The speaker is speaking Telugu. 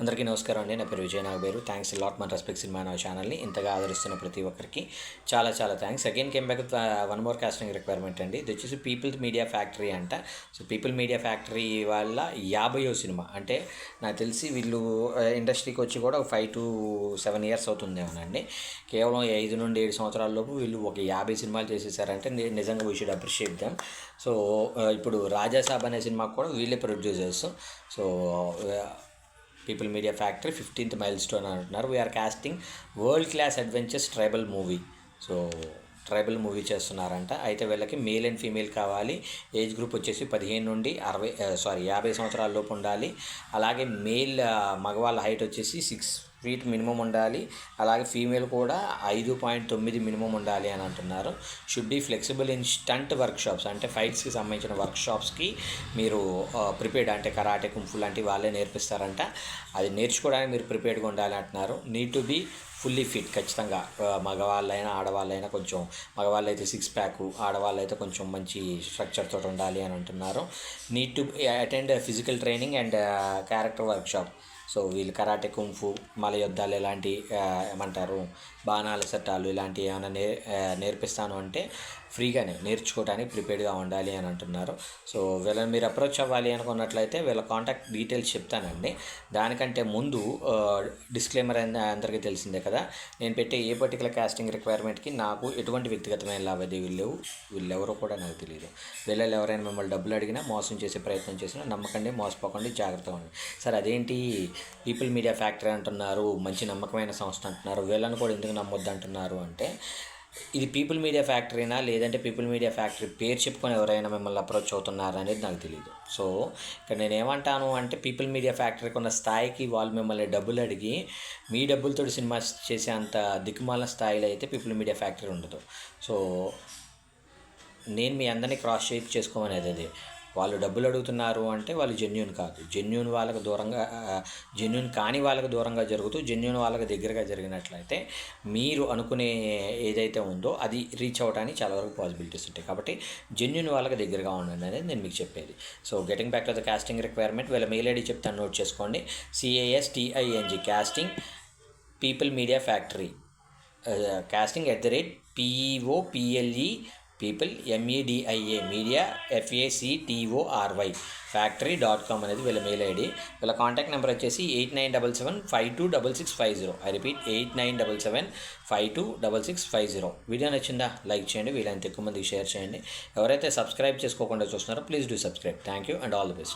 అందరికీ నమస్కారం అండి. నా పేరు విజయ్ నాగబేరు. థ్యాంక్స్ లాట్ మన రెస్పెక్ట్ సినిమా నా ఛానల్ని ఇంతగా ఆదరిస్తున్న ప్రతి ఒక్కరికి చాలా చాలా thanks. Again came back with one more casting requirement అండి. ఇది వచ్చేసి పీపుల్ మీడియా ఫ్యాక్టరీ అంట. సో పీపుల్ మీడియా ఫ్యాక్టరీ వాళ్ళ 50వ సినిమా. అంటే నాకు తెలిసి వీళ్ళు ఇండస్ట్రీకి వచ్చి కూడా 5 to 7 years అవుతుందేమోనండి. కేవలం 5 నుండి 7 సంవత్సరాల లోపు వీళ్ళు ఒక 50 సినిమాలు చేసేసారంటే నిజంగా we should appreciate them. So ఇప్పుడు రాజాసాబ్ అనే సినిమాకు కూడా వీళ్ళే producers. So people media factory 15th milestone అంటున్నారు. We are casting world class adventures tribal movie. So tribal movie చేస్తున్నారంట. అయితే వీళ్ళకి మేల్ అండ్ ఫీమేల్ కావాలి. ఏజ్ గ్రూప్ వచ్చేసి 15 నుండి 50 సంవత్సరాల లోపు ఉండాలి. అలాగే మేల్ మగవాళ్ళ హైట్ వచ్చేసి 6 feet మినిమం ఉండాలి. అలాగే ఫీమేల్ కూడా 5.9 మినిమం ఉండాలి అని అంటున్నారు. Should be flexible in stunt workshops, అంటే ఫైట్స్కి సంబంధించిన వర్క్షాప్స్కి మీరు ప్రిపేర్డ్, అంటే కరాటే కుంఫు లాంటివి వాళ్ళే నేర్పిస్తారంట. అది నేర్చుకోవడానికి మీరు ప్రిపేర్డ్గా ఉండాలి అంటున్నారు. Need to be fully fit ఖచ్చితంగా. మగవాళ్ళైనా ఆడవాళ్ళైనా, కొంచెం మగవాళ్ళు అయితే 6 pack, ఆడవాళ్ళు అయితే కొంచెం మంచి స్ట్రక్చర్తో ఉండాలి అని అంటున్నారు. Need to attend physical training and character workshop. So వీళ్ళు కరాటే కుంఫు, మల యుద్ధాలు, ఇలాంటి ఏమంటారు బాణాల చట్టాలు ఇలాంటివి ఏమైనా నేర్పిస్తాను అంటే ఫ్రీగానే నేర్చుకోవడానికి ప్రిపేర్డ్గా ఉండాలి అని అంటున్నారు. సో వీళ్ళని మీరు అప్రోచ్ అవ్వాలి అనుకున్నట్లయితే వీళ్ళ కాంటాక్ట్ డీటెయిల్స్ చెప్తానండి. దానికంటే ముందు డిస్క్లైమర్ అందరికీ తెలిసిందే కదా, నేను పెట్టే ఏ పర్టికులర్ కాస్టింగ్ రిక్వైర్మెంట్కి నాకు ఎటువంటి వ్యక్తిగతమైన లావాదేవీలు లేవు. వీళ్ళెవరో కూడా నాకు తెలియదు. వీళ్ళలో ఎవరైనా మిమ్మల్ని డబ్బులు అడిగినా, మోసం చేసే ప్రయత్నం చేసినా నమ్మకండి, మోసపోకండి, జాగ్రత్తగా ఉండండి. సార్ అదేంటి పీపుల్ మీడియా ఫ్యాక్టరీ అంటున్నారు, మంచి నమ్మకమైన సంస్థ అంటున్నారు, వీళ్ళని కూడా ఎందుకు నమ్మొద్దు అంటున్నారు అంటే, ఇది పీపుల్ మీడియా ఫ్యాక్టరీనా లేదంటే పీపుల్ మీడియా ఫ్యాక్టరీ పేరు చెప్పుకొని ఎవరైనా మిమ్మల్ని అప్రోచ్ అవుతున్నారా అనేది నాకు తెలియదు. సో ఇక్కడ నేను ఏమంటాను అంటే, పీపుల్ మీడియా ఫ్యాక్టరీకి ఉన్న స్థాయికి వాళ్ళు మిమ్మల్ని డబ్బులు అడిగి మీ డబ్బులతో సినిమా చేసే అంత దిక్కుమాలిన స్థాయిలో అయితే పీపుల్ మీడియా ఫ్యాక్టరీ ఉండదు. సో నేను మీ అందరినీ క్రాస్ చెక్ చేసుకోమనేది అదే. వాళ్ళు డబ్బులు అడుగుతున్నారు అంటే వాళ్ళు జెన్యూన్ కాదు. జెన్యూన్ వాళ్ళకి దూరంగా, జెన్యూన్ కాని వాళ్ళకి దూరంగా జరుగుతూ జెన్యూన్ వాళ్ళకి దగ్గరగా జరిగినట్లయితే మీరు అనుకునే ఏదైతే ఉందో అది రీచ్ అవ్వడానికి చాలా వరకు పాసిబిలిటీస్ ఉంటాయి. కాబట్టి జెన్యూన్ వాళ్ళకి దగ్గరగా ఉండండి అనేది నేను మీకు చెప్పేది. So getting back to the casting requirement, వీళ్ళ మెయిల్ ఐడి చెప్తాను, నోట్ చేసుకోండి. CASTING casting people media factory, casting @PEOPLE people MEDIA media FACTORY factory.com అనేది వీళ్ళ మెయిల్ ఐడి. వీళ్ళ కాంటాక్ట్ నెంబర్ వచ్చేసి 8977526650. I repeat 8977526650. వీడియో నచ్చిందా లైక్ చేయండి, వీళ్ళంత ఎక్కువ మందికి షేర్ చేయండి. ఎవరైతే సబ్స్క్రైబ్ చేసుకోకుండా చూస్తున్నారో please do subscribe. Thank you and all the best.